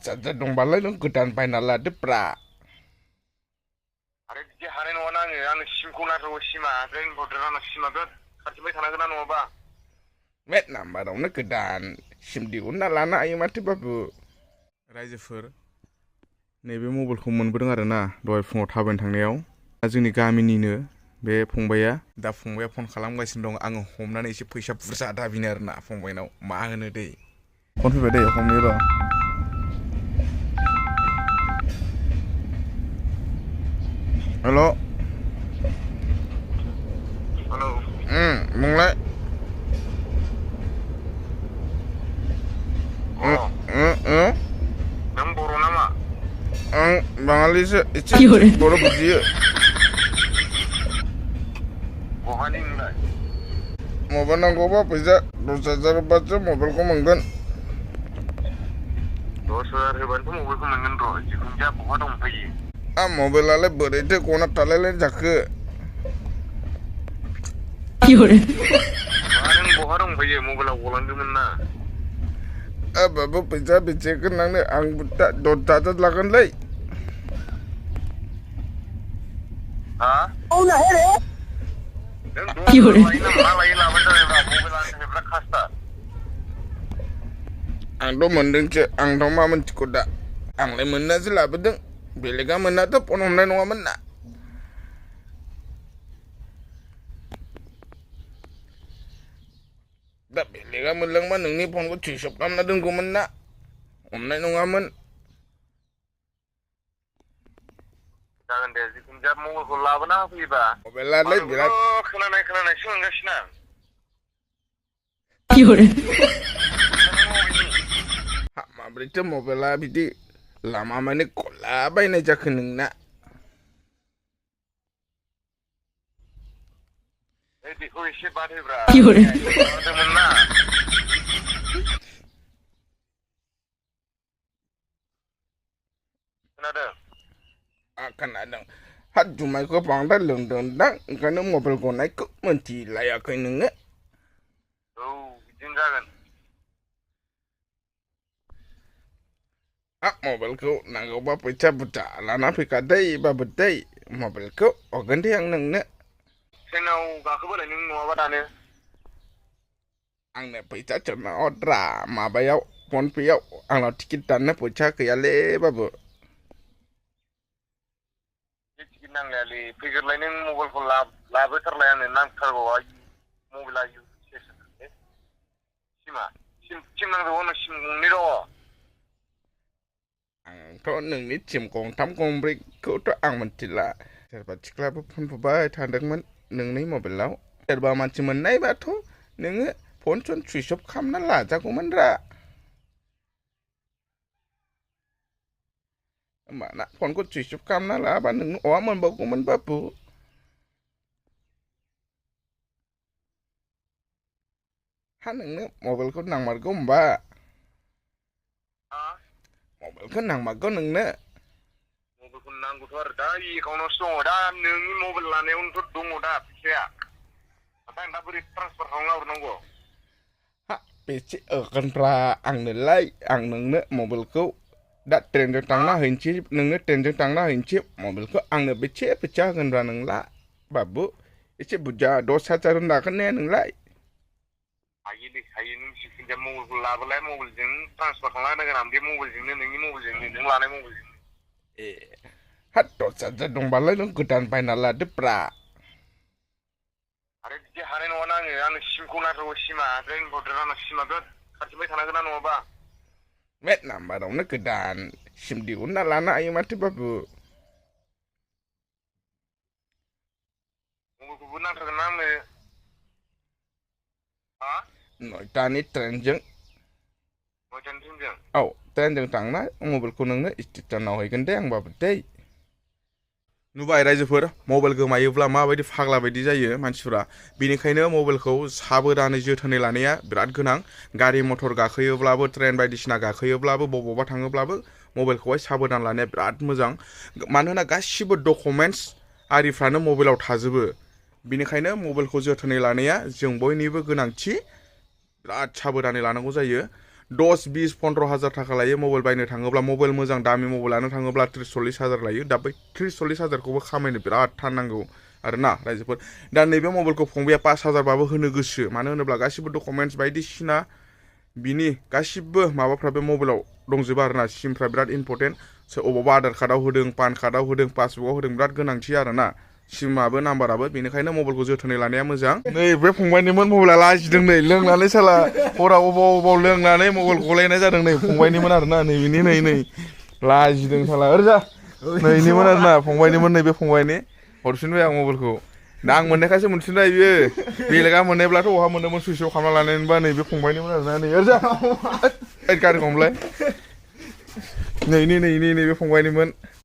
saja dongbaलाय नों गोदान बायना लादोब्रा आरे बिदि हानाय नङा ना आंनो सिमखौ नांथारगौ सिमा ओमफ्राय इनभार्टार आंना सिमा बिराद खाथिबाय थानांगोन ना नङाबा Met नाम्बारावनो गोदान सिम दिहुनना लानो हायो माथो बाबु रायजोफोर नैबे मबाइलखौ मोनबोदों आरो ना दहाय फुङाव थाबायनो थांनायाव दा जोंनि गामिनिनो बे फंबाया दा फंबाया फन खालामगासिनो दं आङो हमनानै एसे फैसा बुरजा दाबिनो आरो ना फंबायनाव मा होनो दै फन फैबाय दै हमनि र' हेल' हेलौ बुंलाय नों बर' नामा आं बाङालिसो एसे बर' बुजियो बहानि नोंलाय मबाइल नांगौबा फैसा 10,000 होबासो मबाइलखौ मोनगोन 10,000 होबानोथ' मबाइलखौ मोनगोन र' जिखुनु जाया बहा दंफैयो मबाइलालाय बोरैथो गना थालायलाय जाखो नों बहा दंफैयो मबाइला गलांदोंमोन ना बाबु फैसा बेसेगोन नांनो आं 10,000 लागोनलै हा नों 10,000 लायो ना मा लायो लाबानो जाबायब्रा मबाइला आंनि थाखाय बिराद खासथार आंथ' मोनदोंसो आंथ' मा मोनथिगौ दा आंलाय मोननासो लाबोदों बेलेगा मोननाथ' फन हमनाय नङामोन ना दा बेलेगा मोनलांबा नोंनि फनखौ सुइस अफ खालामना दोनगौमोन ना हमनाय नङामोन जागोन दे जिखुनु जाया मबाइलखौ लाबोना होफैयोबा मबाइलालाय बिराद खोनानायसो मोनगासिनो आं माब्रैथो मबाइला बिदि लामा माने गला बायनाय जाखो नोंना बेखौ एसे बाद होब्रा खोनादोंमोन ना खोनादों खोनादों हा जुमायखौ बांद्राय लोंदोंदां ओंखायनो मबाइल गनायखौ मोनथिलायाखै नोङो औ बिदिनो जागोन मबाइलखौ नांगौबा फैसा बुरजा लाना फैखादै बाबु दै मबाइलखौ हरगोन दे आं नोंनो ट्रेनाव गाखोबोलाय नों नङाबा दानो आंनो फैसा सोना हरद्रा माबायाव फन पेयाव आंनाव टिकेट दाननो फैसा गैयालै बाबु टिकेट नांलायालै फैग्रोलाय नों मबाइलखौ लाबोथारलाय आंनो नांथारगौ मबाइला सिम नांजोबगौ आंनो सिम गंनै दङ आंथ' नोंनि सिम गंथाम गंब्रैखौथ' आं मिथिला सोरबा सिख्लाबो फन बुबाय थादोंमोन नोंनि मबाइलाव सोरबा मानसि मोननायबाथ' नोङो फन सुइस अफ खालामना लाजागौमोन रा होमबाना फनखौ सुइस अफ खालामना लाबा नों अहा मोनबावगौमोन बाबु हा नोंनो मबाइलखौ नांमारगौ होमबा मबाइलखौ नांमारगौ नोंनो मबाइलखौ नांगौथ' आरो दा एकाउन्टावसो दङ दा नोंनि मबाइल लानायावनोथ' दङ दा फैसाया ओमफ्राय आं दा बोरै ट्रान्सफार खालामना हरनांगौ हा बेसे होगोनब्रा आंनोलाय आं नोंनो मबाइलखौ दा ट्रेनजों थांना हैनोसै नोंनो ट्रेनजों थांना हैनोसै मबाइलखौ आंनो बेसे फैसा होगोनब्रा नोंला बाबु एसे बुरजा 10,000 होनो हागोन ने नोंलाय हायोलै हायो नों जिखुनु जाया मबाइलखौ लाबोलाय मबाइलजों ट्रान्सफार खालामना होगोन आं बे मबाइलजोंनो नोंनि मबाइलजोंनो नों लानाय मबाइलजोंनो हा 10,000 दंबालाय नों गोदान बायना लादोब्रा आरे बिदि हानाय नङा ना आंनो सिमखौ नांथारगौ सिमा ओमफ्राय इनभार्टार आंना सिमा बिराद खाथिबाय थानांगोन ना नङाबा मेट नाम्बारावनो गोदान सिम दिहुनना लानो हायो माथो बाबु मबाइलखौबो नांथारगोन ना आंनो 9टानि ट्रेनजों 9टानि ट्रेनजों औ ट्रेनजों थांना मबाइलखौ नोंनो स्टेसनाव हैगोन दे आं बाबु दै नुबाय रायजोफोर मबाइल गोमायोब्ला माबायदि फाग्ला बायदि जायो मानसिफोरा बेनिखायनो मबाइलखौ साबधानै जोथोनै लानाया बिराद गोनां गारि मटर गाखोयोब्लाबो ट्रेन बायदिसिना गाखोयोब्लाबो बबावबा थाङोब्लाबो मबाइलखौहाय साबधान लानाया बिराद मोजां मानोना गासिबो डकुमेन्टस आरिफ्रानो मबाइलाव थाजोबो बेनिखायनो मबाइलखौ जोथोनै लानाया जों बयनिबो गोनांथि बिराद साबधानै लानांगौ जायो 10-20-15 हाजार थाखा लायो मबाइल बायनो थाङोब्ला मबाइल मोजां दामि मबाइल लानो थाङोब्ला 30-40 हाजार लायो दा बै 30-40 हाजारखौबो खामायनो बिराद थान नांगौ आरोना रायजोफोर दा नैबे मबाइलखौ फंबाया 5,000 बाबो होनो गोसो मानो होनोब्ला गासिबो डकुमेन्टस बायदिसिना बिनि गासिबो माबाफ्रा बे मबाइलाव दंजोबो आरोना सिमफ्रा बिराद इम्पर्टेन्ट अबावबा आधार कार्डआव होदों पान कार्डआव होदों पासबुकआव होदों बिराद गोनांथि आरोना सिमाबो नाम्बाराबो बेनिखायनो मबाइलखौ जोथोनै लानाया मोजां नै बे फंबायनिमोन मबाइला लाजिदों नै लोंनानै साला हराव अबाव लोंनानै मबाइल गलायनाय जादों नै फंबायनिमोन आरोना नै बिनि नै लाजिदों साला ओरैजा नैनिमोन आरोना फंबायनिमोन नै बे फंबायनि हरफिनबाय आं मबाइलखौ दा आं मोननायखासो मोनफिनबाय बियो बेलेगा मोननायब्लाथ' बहा मोनदोंमोन सुइस अफ खालामना लानायमोनबा नै बे फंबायनिमोन आरोना नै ओरैजा गारिखौ हमलाय नै बे फंबायनिमोन